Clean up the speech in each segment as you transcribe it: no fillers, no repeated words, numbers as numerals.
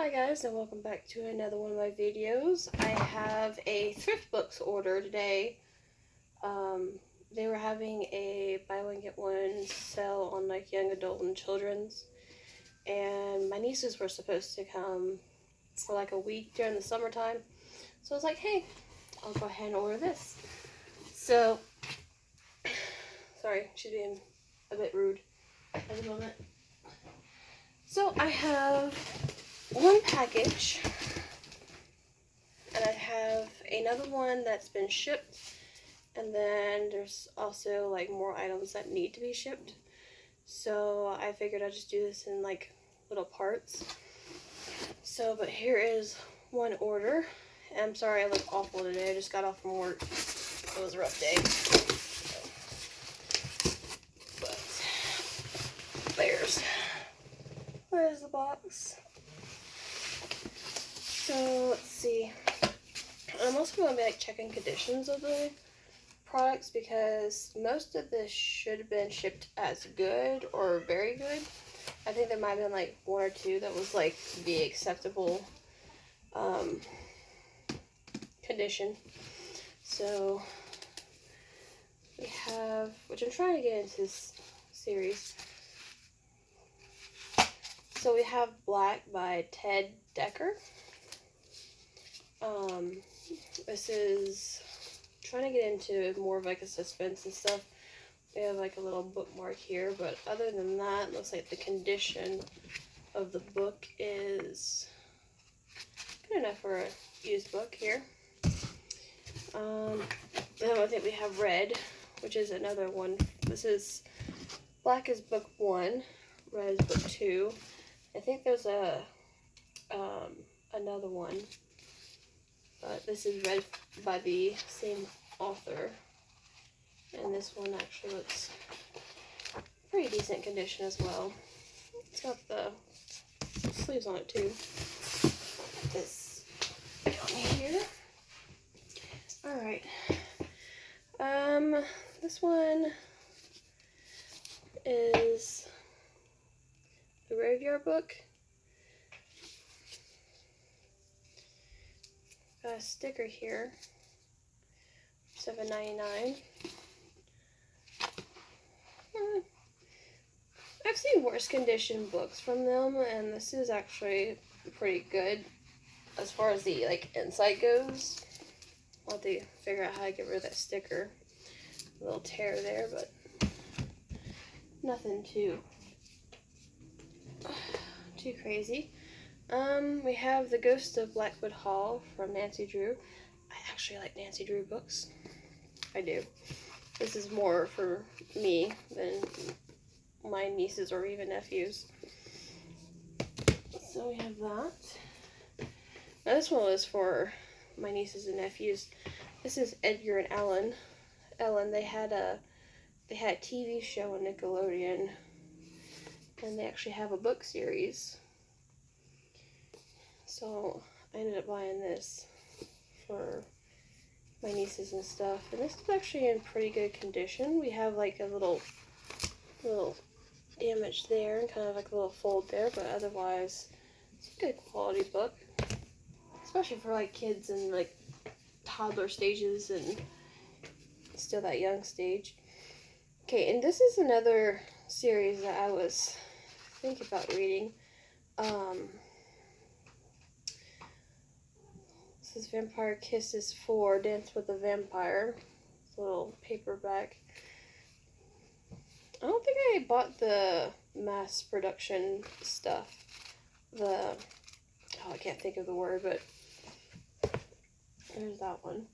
Hi guys, and welcome back to another one of my videos. I have a Thriftbooks order today. They were having a buy one get one sale on like young adult and children's, and my nieces were supposed to come for like a week during the summertime. So I was like, hey, I'll go ahead and order this. So, sorry, she's being a bit rude at the moment. So I have one package, and I have another one that's been shipped, and then there's also like more items that need to be shipped. So I figured I'd just do this in like little parts. So, but here is one order. And I'm sorry I look awful today. I just got off from work. It was a rough day. But there's the box. So let's see. I'm also going to be like checking conditions of the products because most of this should have been shipped as good or very good. I think there might have been like one or two that was like the acceptable condition. So we have, which I'm trying to get into this series. So we have Black by Ted Decker. This is trying to get into more of like a suspense and stuff. We have like a little bookmark here, but other than that, it looks like the condition of the book is good enough for a used book here. Then I think we have Red, which is another one. This is Black is book 1, Red is book 2. I think there's a another one, but this is Red by the same author, and this one actually looks pretty decent condition as well. It's got the sleeves on it too. This on here. All right. This one is the Graveyard Book. Got a sticker here, $7.99. I've seen worse condition books from them, and this is actually pretty good as far as the like inside goes. I'll have to figure out how to get rid of that sticker. A little tear there, but nothing too crazy. We have The Ghost of Blackwood Hall from Nancy Drew. I actually like Nancy Drew books. I do. This is more for me than my nieces or even nephews. So we have that. Now this one was for my nieces and nephews. This is Edgar and Ellen. They had a TV show on Nickelodeon, and they actually have a book series. So I ended up buying this for my nieces and stuff, and this is actually in pretty good condition. We have like a little damage there and kind of like a little fold there, but otherwise it's a good quality book, especially for like kids in like toddler stages and still that young stage. Okay, and this is another series that I was thinking about reading. This is Vampire Kisses 4, Dance with a Vampire. It's a little paperback. I don't think I bought the mass production stuff. I can't think of the word, but there's that one.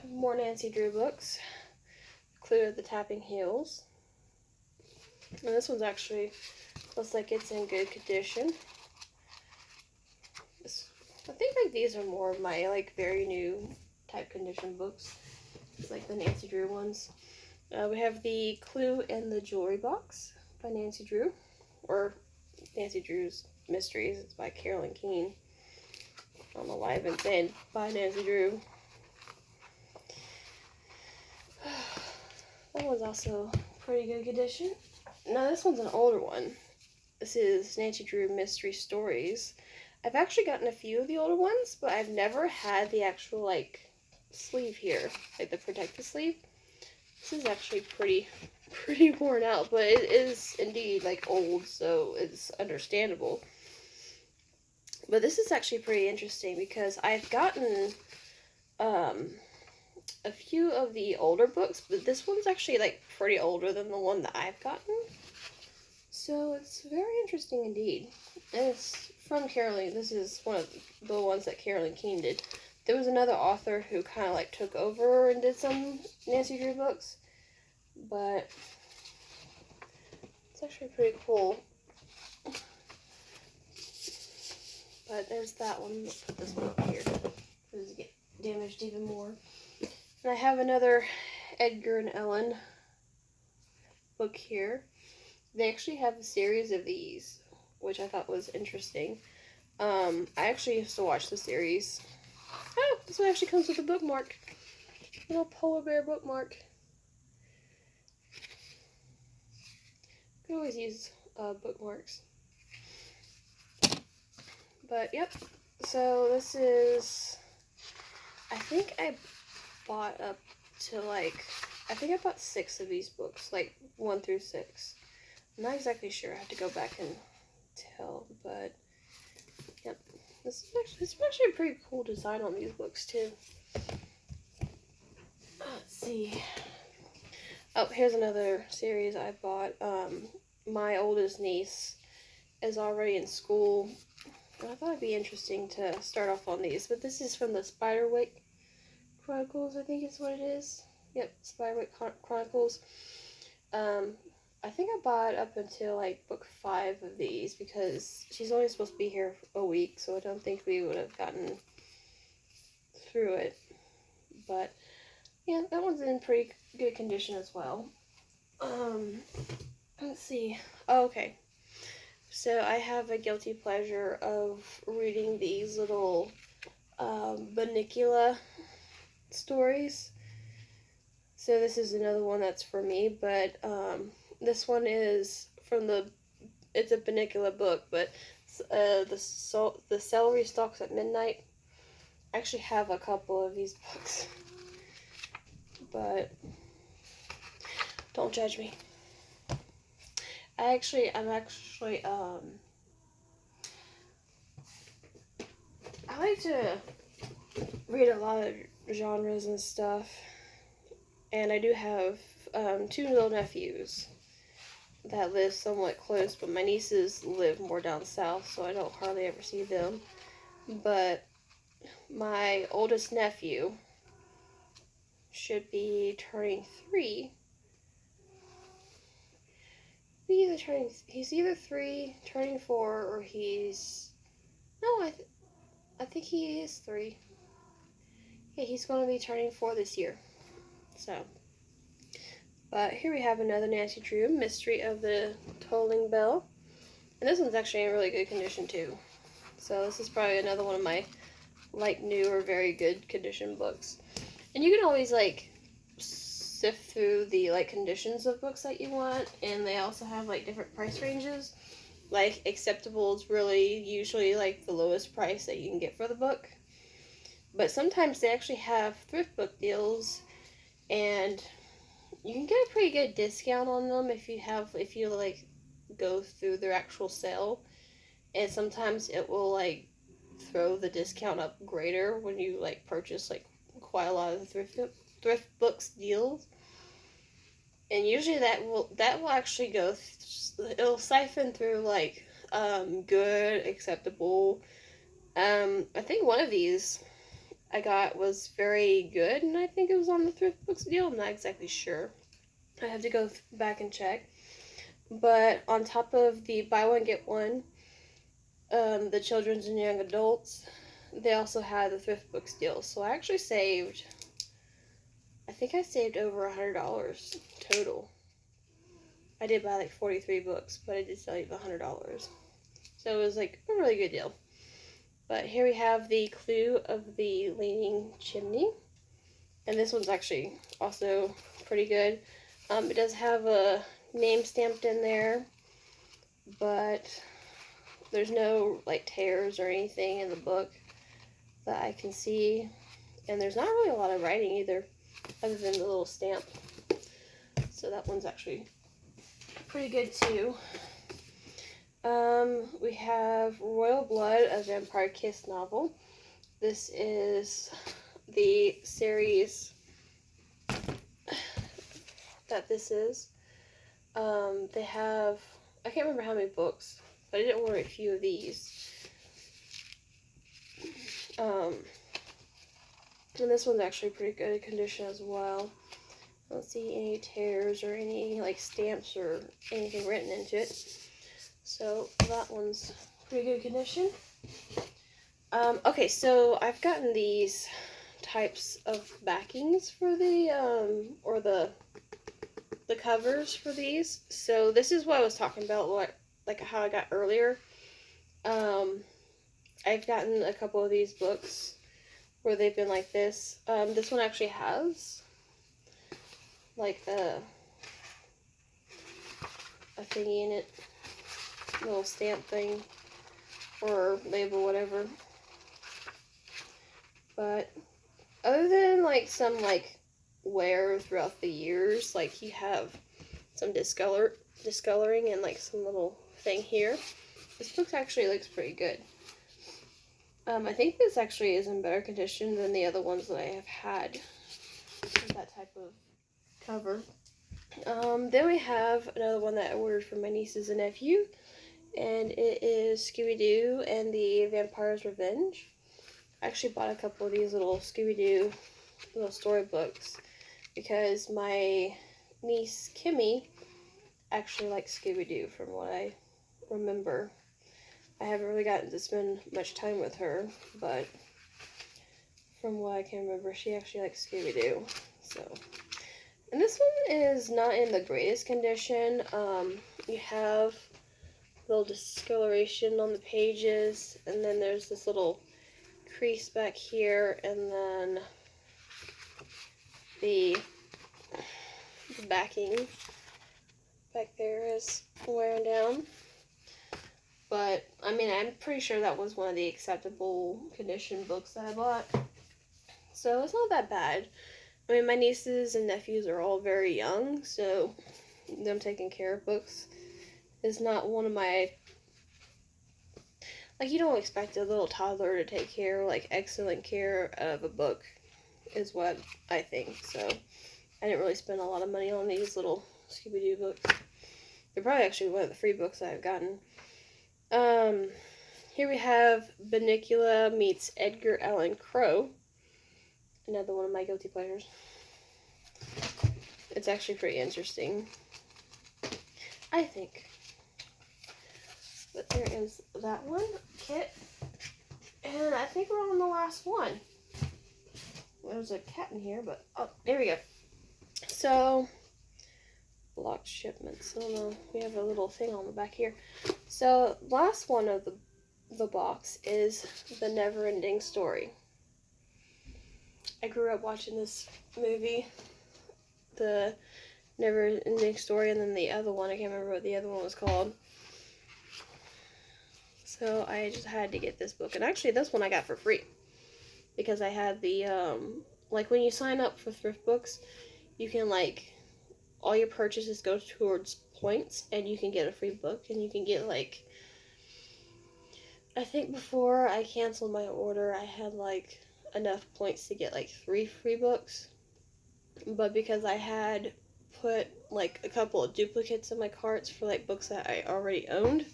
More Nancy Drew books. Clue of the Tapping Heels. And this one's actually looks like it's in good condition. I think like these are more of my like very new type condition books. It's like the Nancy Drew ones. We have the Clue in the Jewelry Box by Nancy Drew, or Nancy Drew's Mysteries. It's by Carolyn Keene. I don't know why I've been saying by Nancy Drew. That one's also pretty good condition. Now this one's an older one. This is Nancy Drew Mystery Stories. I've actually gotten a few of the older ones, but I've never had the actual, like, sleeve here. Like, the protective sleeve. This is actually pretty worn out, but it is indeed, like, old, so it's understandable. But this is actually pretty interesting because I've gotten, a few of the older books, but this one's actually, like, pretty older than the one that I've gotten. So it's very interesting indeed. And it's from Caroline. This is one of the ones that Caroline Keene did. There was another author who kind of like took over and did some Nancy Drew books. But it's actually pretty cool. But there's that one. Let's put this one up here. This is get damaged even more. And I have another Edgar and Ellen book here. They actually have a series of these, which I thought was interesting. I actually used to watch the series. Oh, this one actually comes with a bookmark. A little polar bear bookmark. You can always use bookmarks. But, yep. So, this is... I think I bought up to, like... I think I bought 6 of these books. Like, 1 through 6. I'm not exactly sure. I have to go back and tell, but yep. This is actually a pretty cool design on these books too. Let's see. Oh, here's another series I bought. My oldest niece is already in school. And I thought it'd be interesting to start off on these, but this is from the Spiderwick Chronicles, I think is what it is. Yep, Spiderwick Chronicles. I think I bought up until, like, book 5 of these because she's only supposed to be here a week, so I don't think we would have gotten through it. But, yeah, that one's in pretty good condition as well. Let's see. Oh, okay. So I have a guilty pleasure of reading these little Bunnicula stories. So this is another one that's for me, but this one is from it's a Bunnicula book, but the Celery Stalks at Midnight. I actually have a couple of these books, but don't judge me. I'm actually I like to read a lot of genres and stuff, and I do have 2 little nephews that live somewhat close, but my nieces live more down south, so I don't hardly ever see them. But my oldest nephew should be turning 3. He's either 3, turning 4, or he's... No, I think he is 3. Yeah, he's going to be turning 4 this year. So... But here we have another Nancy Drew, Mystery of the Tolling Bell. And this one's actually in really good condition too. So this is probably another one of my, like, new or very good condition books. And you can always, like, sift through the, like, conditions of books that you want. And they also have, like, different price ranges. Like, acceptable is really usually, like, the lowest price that you can get for the book. But sometimes they actually have thrift book deals, and you can get a pretty good discount on them if you like go through their actual sale. And sometimes it will, like, throw the discount up greater when you, like, purchase, like, quite a lot of the thrift books deals. And usually that will actually it'll siphon through, like, good, acceptable. I think one of these I got was very good, and I think it was on the Thrift Books deal. I'm not exactly sure. I have to go back and check. But on top of the buy one, get one, the children's and young adults, they also had the Thrift Books deal. So I actually I think I saved over $100 total. I did buy, like, 43 books, but I did save $100. So it was, like, a really good deal. But here we have the Clue of the Leaning Chimney. And this one's actually also pretty good. It does have a name stamped in there. but there's no like tears or anything in the book that I can see, and there's not really a lot of writing either, other than the little stamp. So that one's actually pretty good too. We have Royal Blood, a Vampire Kiss novel. This is the series that this is. They have, I can't remember how many books, but I did order a few of these. And this one's actually pretty good condition as well. I don't see any tears or any like stamps or anything written into it. So that one's pretty good condition. Okay, so I've gotten these types of backings for the or the covers for these. So this is what I was talking about, like how I got earlier. I've gotten a couple of these books where they've been like this. This one actually has like a thingy in it, a little stamp thing or label, whatever. But other than like some like wear throughout the years, like you have some discoloring and like some little thing here, this book actually looks pretty good. I think this actually is in better condition than the other ones that I have had with that type of cover. Then we have another one that I ordered for my nieces and nephew, and it is Scooby-Doo and the Vampire's Revenge. I actually bought a couple of these little Scooby-Doo little storybooks because my niece Kimmy actually likes Scooby-Doo from what I remember. I haven't really gotten to spend much time with her, but from what I can remember, she actually likes Scooby-Doo. So, and this one is not in the greatest condition. You have a little discoloration on the pages, and then there's this little crease back here, and then the backing back there is wearing down. But, I mean, I'm pretty sure that was one of the acceptable condition books that I bought. So, it's not that bad. I mean, my nieces and nephews are all very young, so them taking care of books is not one of my... Like, you don't expect a little toddler to take care, like, excellent care of a book, is what I think. So, I didn't really spend a lot of money on these little Scooby-Doo books. They're probably actually one of the free books I've gotten. Here we have Bunnicula meets Edgar Allan Poe. Another one of my guilty pleasures. It's actually pretty interesting, I think. But there is that one, Kit. And I think we're on the last one. There's a cat in here, but oh, there we go. So, blocked shipments. I don't know. We have a little thing on the back here. So, last one of the box is The Never-Ending Story. I grew up watching this movie, The Never-Ending Story, and then the other one, I can't remember what the other one was called. So I just had to get this book. And actually, this one I got for free. Because I had the, like when you sign up for Thriftbooks, you can like, all your purchases go towards points, and you can get a free book, and you can get like, I think before I canceled my order, I had like enough points to get like 3 free books. But because I had put like a couple of duplicates in my carts for like books that I already owned,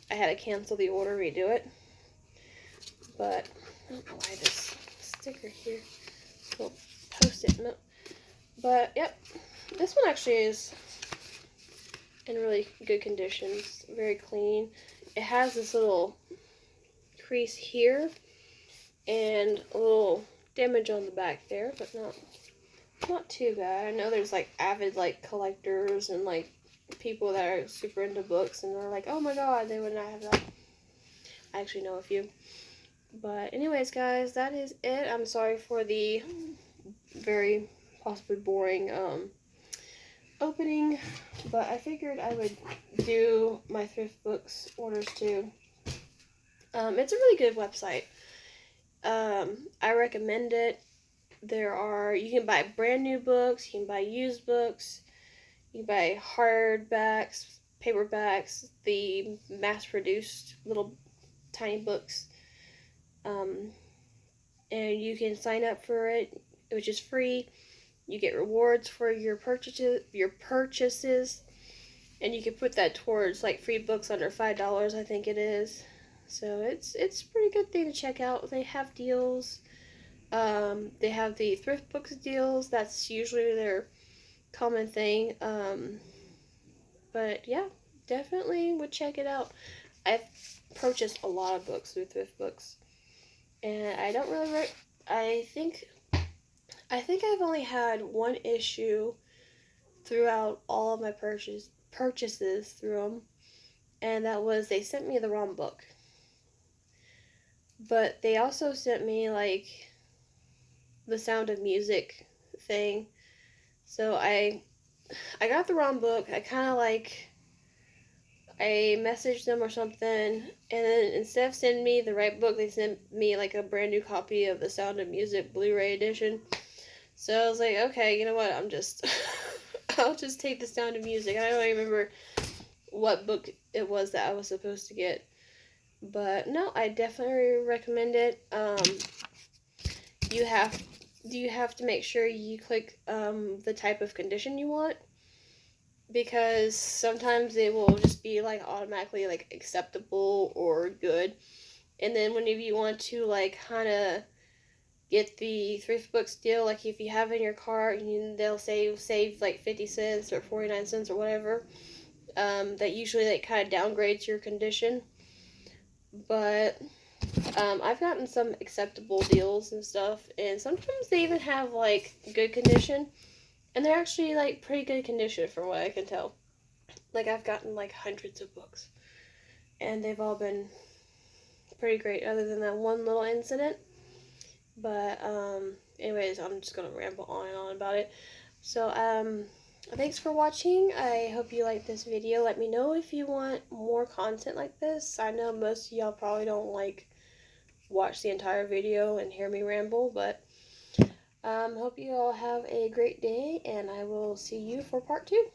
I had to cancel the order, redo it. But I don't know why this sticker here, little post-it note. But yep, this one actually is in really good condition. It's very clean. It has this little crease here and a little damage on the back there, but not too bad. I know there's like avid like collectors and like people that are super into books, and they're like, oh my god, they would not have that. I actually know a few. But anyways, guys, that is it. I'm sorry for the very possibly boring opening, but I figured I would do my thrift books orders too. It's a really good website. I recommend it. You can buy brand new books, you can buy used books, you can buy hardbacks, paperbacks, the mass produced little tiny books. And you can sign up for it, which is free. You get rewards for your purchases, and you can put that towards like free books under $5, I think it is. So it's a pretty good thing to check out. They have deals. They have the Thriftbooks deals. That's usually their common thing. But yeah, definitely would check it out. I've purchased a lot of books through Thriftbooks, and I don't really. I think I've only had one issue throughout all of my purchases through them, and that was they sent me the wrong book. But they also sent me like the Sound of Music thing. So I got the wrong book. I messaged them or something, and then instead of sending me the right book, they sent me like a brand new copy of the Sound of Music Blu-ray edition. So I was like, okay, you know what? I'll just take the Sound of Music. I don't even remember what book it was that I was supposed to get. But no, I definitely recommend it. You have to make sure you click the type of condition you want, because sometimes they will just be like automatically like acceptable or good, and then whenever you want to like kind of get the thrift books deal, like if you have it in your cart, they'll say save like 50 cents or 49 cents or whatever, that usually like kind of downgrades your condition. But I've gotten some acceptable deals and stuff, and sometimes they even have like good condition, and they're actually like pretty good condition from what I can tell. Like I've gotten like hundreds of books, and they've all been pretty great other than that one little incident. But anyways, I'm just gonna ramble on and on about it. So thanks for watching. I hope you liked this video. Let me know if you want more content like this. I know most of y'all probably don't like watch the entire video and hear me ramble, but hope you all have a great day, and I will see you for part 2.